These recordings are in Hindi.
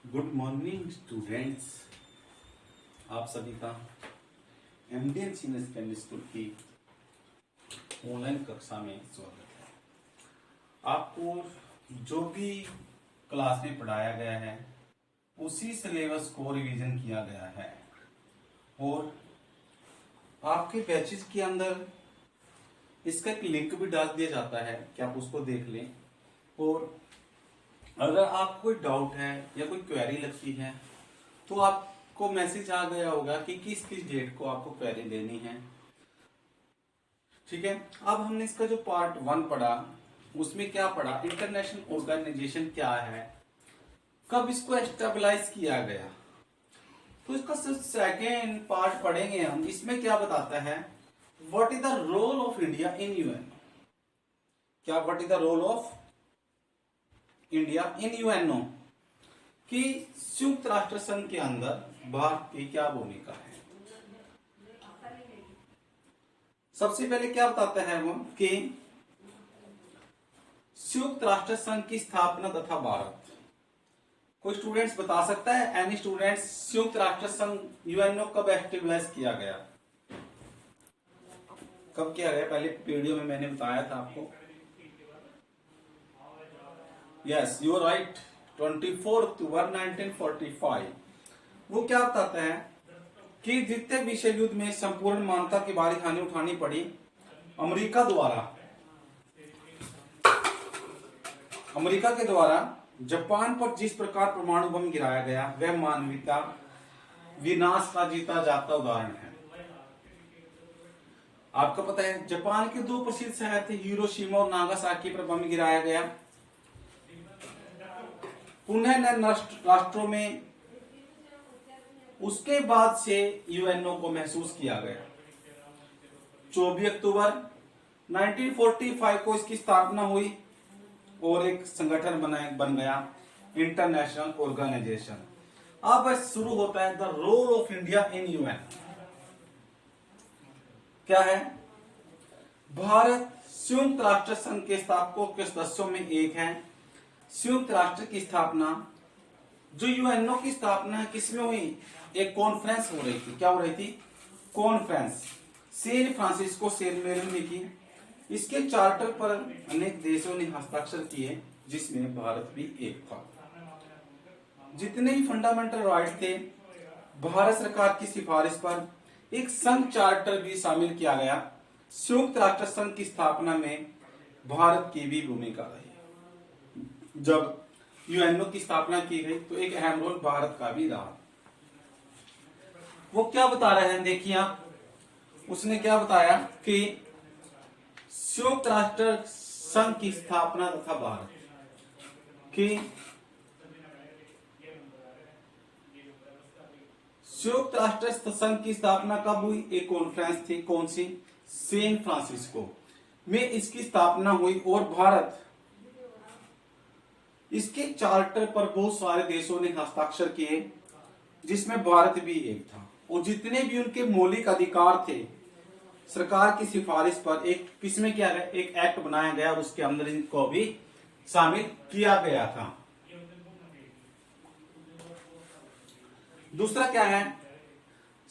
Good morning students. आप सभी का एमडीएन सीनियर सेकेंडरी स्कूल की ऑनलाइन कक्षा में स्वागत है। आपको जो भी क्लास में पढ़ाया गया है उसी सिलेबस को रिवीजन किया गया है और आपके बैचेस के अंदर इसका एक लिंक भी डाल दिया जाता है कि आप उसको देख लें। और अगर आपको कोई डाउट है या कोई क्वेरी लगती है तो आपको मैसेज आ गया होगा कि किस किस डेट को आपको क्वेरी देनी है। ठीक है, अब हमने इसका जो पार्ट 1 पढ़ा उसमें क्या पढ़ा, इंटरनेशनल ऑर्गेनाइजेशन क्या है, कब इसको एस्टेबलाइज किया गया। तो इसका सेकेंड पार्ट पढ़ेंगे हम। इसमें क्या बताता है, what is the role of India in UN. क्या what is the role of India in UNO, कि संयुक्त राष्ट्र संघ के अंदर भारत की क्या भूमिका है। सबसे पहले क्या बताता है वो कि संयुक्त राष्ट्र संघ की स्थापना तथा भारत। कोई स्टूडेंट्स बता सकता है, एनी स्टूडेंट्स, संयुक्त राष्ट्र संघ यूएनओ कब एस्टेब्लिश किया गया, कब किया गया? पहले वीडियो में मैंने बताया था आपको। यस, यू आर राइट, 24 अक्टूबर 1945। वो क्या बताता है कि द्वितीय विश्व युद्ध में संपूर्ण मानवता की भारी हानि उठानी पड़ी अमेरिका के द्वारा जापान पर जिस प्रकार परमाणु बम गिराया गया वह मानवता विनाश का जीता जागता उदाहरण है। आपको पता है जापान के दो प्रसिद्ध शहर थे हिरोशिमा और नागासाकी पर बम गिराया गया। पुनः नष्ट राष्ट्रों में उसके बाद से यूएनओ को महसूस किया गया। 24 अक्टूबर 1945 को इसकी स्थापना हुई और एक संगठन बन गया, इंटरनेशनल ऑर्गेनाइजेशन। अब शुरू होता है the role of India in UN. क्या है? भारत संयुक्त राष्ट्र संघ के स्थापकों के सदस्यों में एक है। संयुक्त राष्ट्र की स्थापना, जो यूएनओ की स्थापना है, किसमें हुई? एक कॉन्फ्रेंस हो रही थी। क्या हो रही थी? कॉन्फ्रेंस सैन फ्रांसिस्को सेमिनारी में की। इसके चार्टर पर अनेक देशों ने हस्ताक्षर किए जिसमें भारत भी एक था। जितने भी फंडामेंटल राइट्स थे, भारत सरकार की सिफारिश पर एक संघ चार्टर भी शामिल किया गया। संयुक्त राष्ट्र संघ की स्थापना में भारत की भी भूमिका रही। जब यूएनओ की स्थापना की गई तो एक अहम रोल भारत का भी रहा। वो क्या बता रहे हैं, देखिए आप। उसने क्या बताया कि संयुक्त राष्ट्र संघ की स्थापना तथा भारत की संयुक्त राष्ट्र संघ की स्थापना कब हुई? एक कॉन्फ्रेंस थी, कौन सी? सैन फ्रांसिस्को में इसकी स्थापना हुई और भारत, इसके चार्टर पर बहुत सारे देशों ने हस्ताक्षर किए जिसमें भारत भी एक था। और जितने भी उनके मौलिक अधिकार थे, सरकार की सिफारिश पर एक किसमें किया गया? एक एक्ट बनाया गया और उसके अंदर इनको भी शामिल किया गया था। दूसरा क्या है?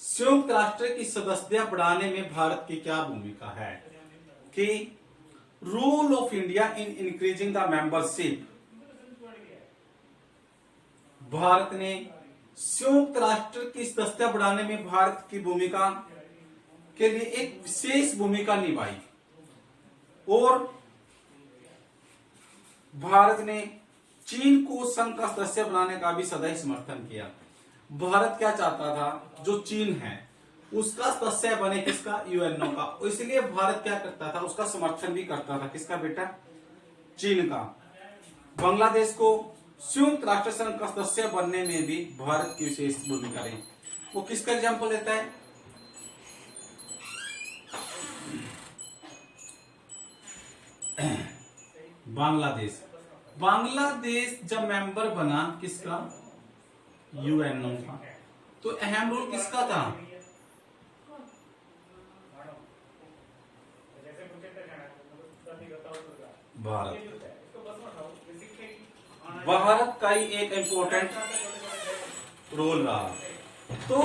संयुक्त राष्ट्र की सदस्यता बढ़ाने में भारत की क्या भूमिका है, कि role of India in increasing the membership. भारत ने संयुक्त राष्ट्र की सदस्यता बढ़ाने में भारत की भूमिका के लिए एक विशेष भूमिका निभाई और भारत ने चीन को संघ का सदस्य बनाने का भी सदैव समर्थन किया। भारत क्या चाहता था, जो चीन है उसका सदस्य बने, किसका? यूएनओ का। इसलिए भारत क्या करता था, उसका समर्थन भी करता था। किसका बेटा? चीन का। बांग्लादेश को संयुक्त राष्ट्र संघ का सदस्य बनने में भी भारत की विशेष भूमिका रही। वो किसका एग्जाम्पल लेता है? बांग्लादेश। बांग्लादेश जब मेंबर बना किसका? यूएनओ का, तो अहम रोल किसका था? भारत। भारत का ही एक इंपॉर्टेंट रोल रहा। तो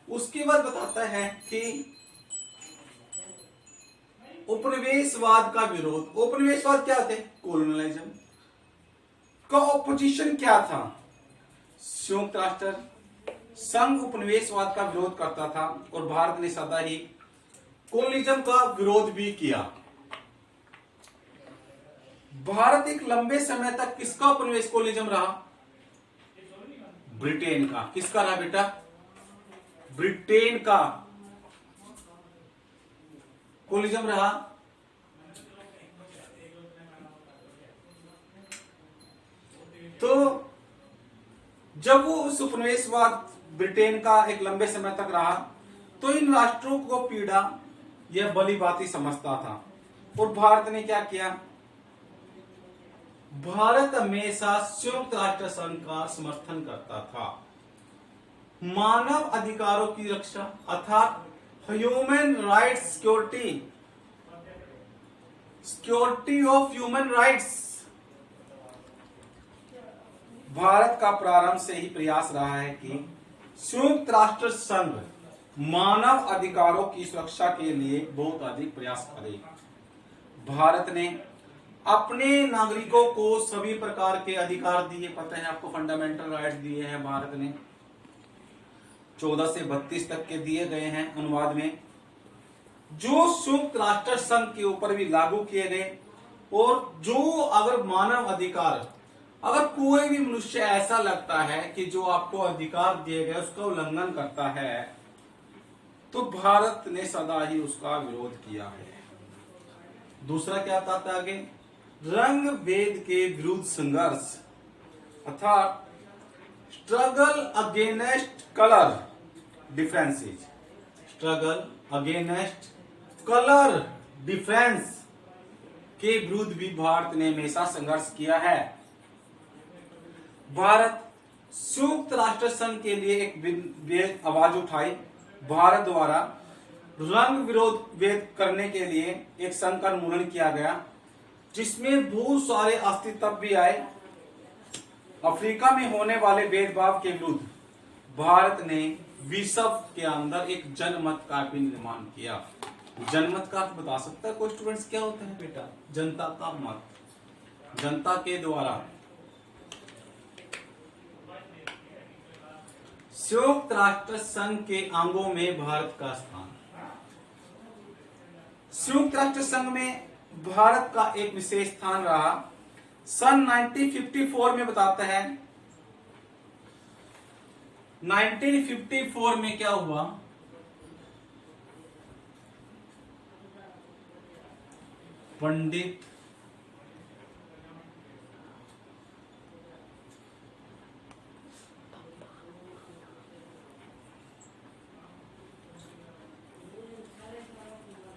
उसके बाद बताता है कि उपनिवेशवाद का विरोध। उपनिवेशवाद क्या थे? कॉलोनियलिज्म का ऑपोजिशन क्या था? संयुक्त राष्ट्र संघ उपनिवेशवाद का विरोध करता था और भारत ने सदा ही कॉलोनियलिज्म का विरोध भी किया। भारत एक लंबे समय तक किसका उपनिवेश कॉलोनियलिज्म रहा? ब्रिटेन का। किसका रहा बेटा? ब्रिटेन का कॉलोनियलिज्म रहा। तो जब वो उस उपनिवेशवाद ब्रिटेन का एक लंबे समय तक रहा तो इन राष्ट्रों को पीड़ा यह भली भांति समझता था और भारत ने क्या किया? भारत हमेशा संयुक्त राष्ट्र संघ का समर्थन करता था। मानव अधिकारों की रक्षा अर्थात human rights security of human rights Bharat का प्रारंभ से ही प्रयास रहा है कि संयुक्त राष्ट्र संघ मानव अधिकारों की सुरक्षा के लिए बहुत अधिक प्रयास करे। भारत ने अपने नागरिकों को सभी प्रकार के अधिकार दिए। पता है आपको, फंडामेंटल राइट्स दिए हैं भारत ने, 14 से 32 तक के दिए गए हैं अनुवाद में, जो संयुक्त राष्ट्र संघ के ऊपर भी लागू किए गए। और जो अगर मानव अधिकार, अगर कोई भी मनुष्य ऐसा लगता है कि जो आपको अधिकार दिए गए उसका उल्लंघन करता है तो भारत ने सदा ही उसका विरोध किया है। दूसरा क्या आता है आगे? रंग भेद के विरुद्ध संघर्ष अर्थात struggle against colour differences. Struggle against colour difference के विरुद्ध भी भारत ने हमेशा संघर्ष किया है। भारत संयुक्त राष्ट्र संघ के लिए एक आवाज उठाई। भारत द्वारा रंग विरोध भेद करने के लिए एक संघ का उन्मूलन किया गया जिसमें बहुत सारे अस्तित्व भी आए। अफ्रीका में होने वाले भेदभाव के विरुद्ध भारत ने विश्व के अंदर एक जनमत का भी निर्माण किया। जनमत का अर्थ बता सकता है कोई स्टूडेंट्स क्या होता है बेटा? जनता का मत। जनता के द्वारा संयुक्त राष्ट्र संघ के अंगों में भारत का स्थान। संयुक्त राष्ट्र संघ में भारत का एक विशेष स्थान रहा। सन 1954 में बताता है, 1954 में क्या हुआ?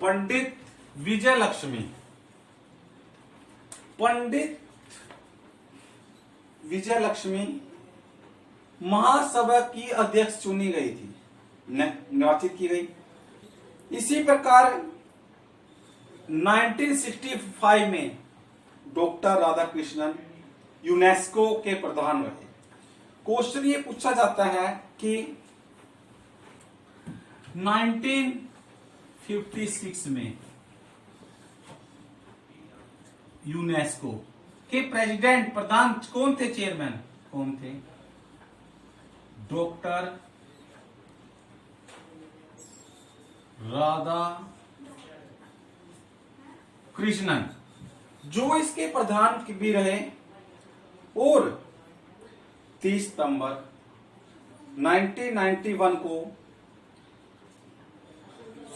पंडित विजय लक्ष्मी, पंडित विजय लक्ष्मी महासभा की अध्यक्ष चुनी गई थी, निर्वाचित की गई। इसी प्रकार 1965 में डॉक्टर राधाकृष्णन यूनेस्को के प्रधान रहे। क्वेश्चन ये पूछा जाता है कि 1956 में यूनेस्को के प्रेसिडेंट, प्रधान कौन थे? चेयरमैन कौन थे? डॉक्टर राधा कृष्णन, जो इसके प्रधान भी रहे। और 30 सितंबर 1991 को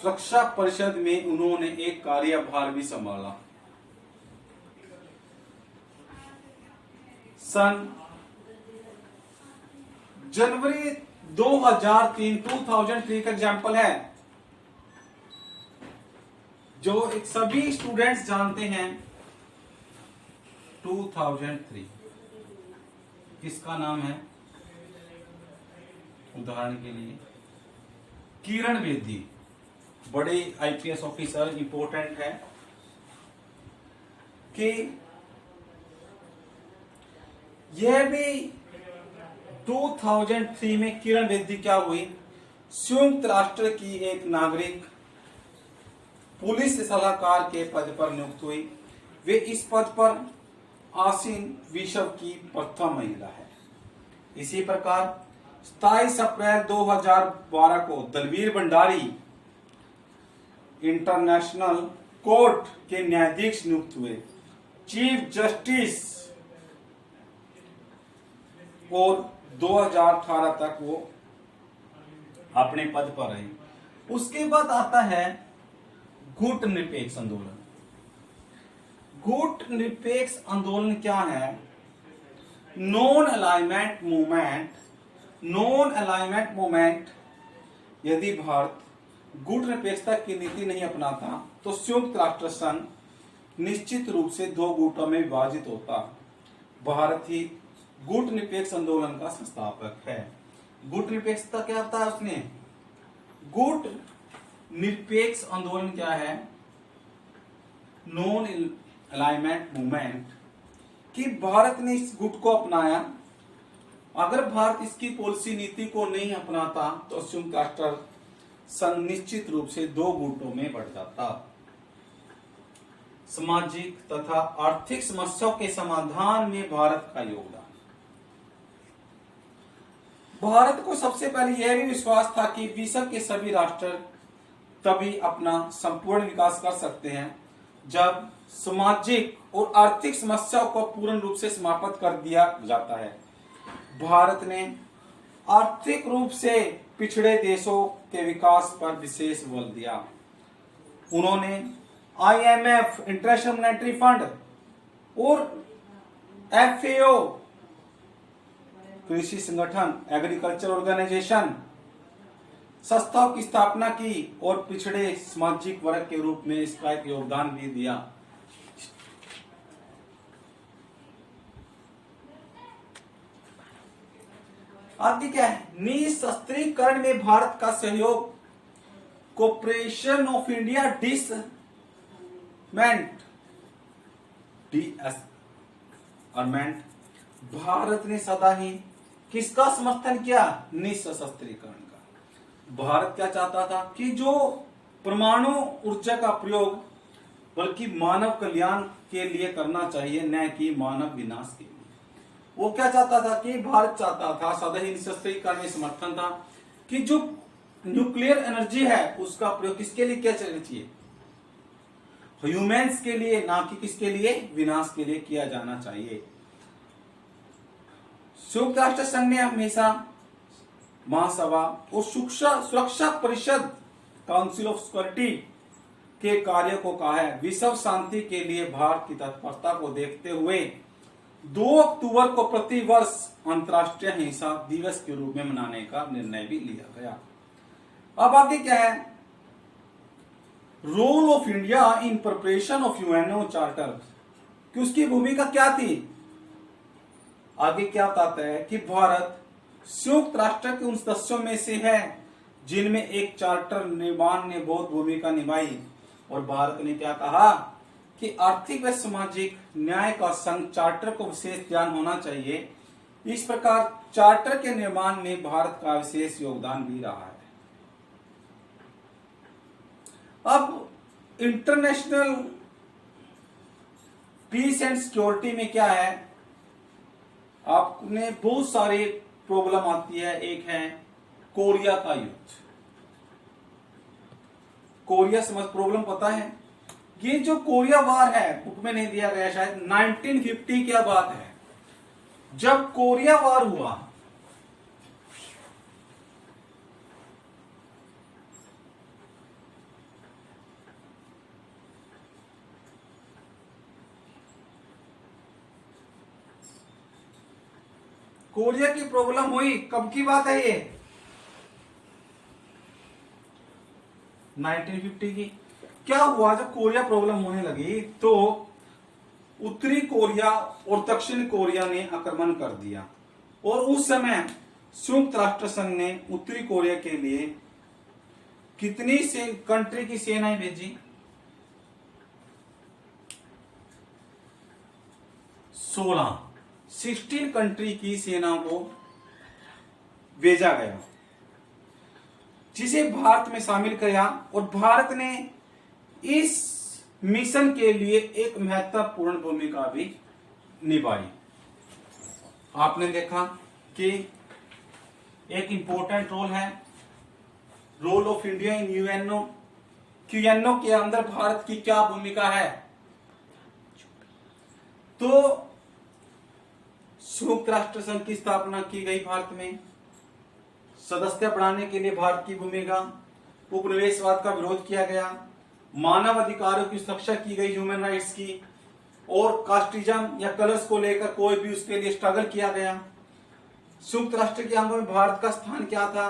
सुरक्षा परिषद में उन्होंने एक कार्यभार भी संभाला। सन जनवरी 2003 का एग्जाम्पल है जो एक सभी स्टूडेंट्स जानते हैं। 2003 किसका नाम है? उदाहरण के लिए किरण बेदी, बड़े आईपीएस ऑफिसर, इंपॉर्टेंट है कि यह भी 2003 में किरण बेदी क्या हुई, संयुक्त राष्ट्र की एक नागरिक पुलिस सलाहकार के पद पर नियुक्त हुई। वे इस पद पर आसीन विश्व की प्रथम महिला है। इसी प्रकार 27 अप्रैल 2012 को दलवीर भंडारी इंटरनेशनल कोर्ट के न्यायाधीश नियुक्त हुए, चीफ जस्टिस, और 2018 तक वो अपने पद पर रहे। उसके बाद आता है गुट निरपेक्ष आंदोलन। गुट निरपेक्ष आंदोलन क्या है? Non alignment movement. Non alignment movement, यदि भारत गुट निरपेक्षता की नीति नहीं अपनाता तो संयुक्त राष्ट्र संघ निश्चित रूप से दो गुटों में विभाजित होता। भारत ही गुट निरपेक्ष आंदोलन का संस्थापक है। गुट निरपेक्षता क्या होता है उसने? गुट निरपेक्ष आंदोलन क्या है? नॉन अलाइनमेंट मूवमेंट, कि भारत ने इस गुट को अपनाया। अगर भारत इसकी पॉलिसी नीति को नहीं अपनाता तो संयुक्त राष्ट्र संघ निश्चित रूप से दो गुटों में बढ़ जाता। सामाजिक तथा आर्थिक समस्याओं के समाधान में भारत का योगदान। भारत को सबसे पहले यह भी विश्वास था कि विश्व के सभी राष्ट्र तभी अपना संपूर्ण विकास कर सकते हैं जब सामाजिक और आर्थिक समस्याओं को पूर्ण रूप से समाप्त कर दिया जाता है। भारत ने आर्थिक रूप से पिछड़े देशों के विकास पर विशेष बल दिया। उन्होंने IMF, इंटरनेशनल मॉनेटरी फंड, और FAO, कृषि संगठन, एग्रीकल्चर ऑर्गेनाइजेशन संस्थाओं की स्थापना की और पिछड़े सामाजिक वर्ग के रूप में इसका एक योगदान भी दिया। आगे क्या है? निशस्त्रीकरण में भारत का सहयोग। कोऑपरेशन ऑफ इंडिया डिसमेंट, भारत ने सदा ही किसका समर्थन किया? निशस्त्रीकरण का। भारत क्या चाहता था कि जो परमाणु ऊर्जा का प्रयोग बल्कि मानव कल्याण के लिए करना चाहिए, न कि मानव विनाश के लिए। वो क्या चाहता था कि भारत चाहता था, सदा ही निशस्त्रीकरण में समर्थन था कि जो न्यूक्लियर एनर्जी है उसका प्रयोग किसके लिए किया जाना चाहिए? ह्यूमंस के लिए, ना कि किसके लिए? विनाश के लिए किया जाना चाहिए। संयुक्त राष्ट्र संघ ने हमेशा महासभा और सुरक्षा परिषद, काउंसिल ऑफ सिक्योरिटी के कार्य को कहा है। विश्व शांति के लिए भारत की तत्परता को देखते हुए 2 अक्टूबर को प्रतिवर्ष अंतर्राष्ट्रीय हिंसा दिवस के रूप में मनाने का निर्णय भी लिया गया। अब आगे क्या है? Role of India in preparation of UNO charter, कि उसकी भूमिका क्या थी? आगे क्या बताता है कि भारत संयुक्त राष्ट्र के उन सदस्यों में से है जिनमें एक चार्टर निर्माण ने बहुत भूमिका निभाई। और भारत ने क्या कहा कि आर्थिक व सामाजिक न्याय का संघ चार्टर को विशेष ध्यान होना चाहिए। इस प्रकार चार्टर के निर्माण में भारत का विशेष योगदान भी रहा है। अब इंटरनेशनल पीस एंड सिक्योरिटी में क्या है? आपने बहुत सारी प्रॉब्लम आती है। एक है कोरिया का युद्ध। कोरिया समझ प्रॉब्लम पता है? ये जो कोरिया वार है, बुक में नहीं दिया गया शायद, 1950 क्या बात है जब कोरिया वार हुआ। कोरिया की प्रॉब्लम हुई, कब की बात है ये? 1950 की। क्या हुआ जब कोरिया प्रॉब्लम होने लगी तो उत्तरी कोरिया और दक्षिण कोरिया ने आक्रमण कर दिया। और उस समय संयुक्त राष्ट्र संघ ने उत्तरी कोरिया के लिए कितनी कंट्री की सेनाएं भेजी? 16 कंट्री की सेना को भेजा गया, जिसे भारत में शामिल किया और भारत ने इस मिशन के लिए एक महत्वपूर्ण भूमिका भी निभाई। आपने देखा कि एक इंपॉर्टेंट रोल है, role of India in UNO. UNO के अंदर भारत की क्या भूमिका है? तो संयुक्त राष्ट्र संघ की स्थापना की गई भारत में, सदस्यता बढ़ाने के लिए भारत की भूमिका, उपनिवेशवाद का विरोध किया गया, मानव अधिकारों की सुरक्षा की गई, ह्यूमन राइट्स की, और कास्टिज्म या कलर्स को लेकर कोई भी उसके लिए स्ट्रगल किया गया। संयुक्त राष्ट्र के अंगों में भारत का स्थान क्या था?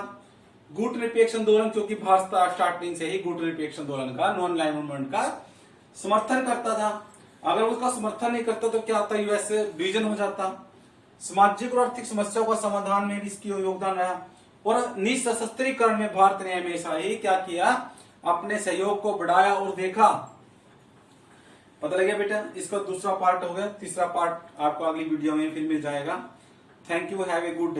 गुट निरपेक्ष आंदोलन, क्योंकि भारत स्टार्टिंग से ही गुट निरपेक्ष आंदोलन का, नॉन अलाइनमेंट मूवमेंट का समर्थन करता था। अगर उसका समर्थन नहीं करता तो क्या होता? यूएस डिवीजन हो जाता। सामाजिक और आर्थिक समस्याओं का समाधान में भी इसकी योगदान रहा, और निशस्त्रीकरण में भारत ने हमेशा ही क्या किया? अपने सहयोग को बढ़ाया और देखा। पता लगे बेटा? इसका दूसरा पार्ट हो गया, तीसरा पार्ट आपको अगली वीडियो में फिर मिल जाएगा। Thank you, have a good day.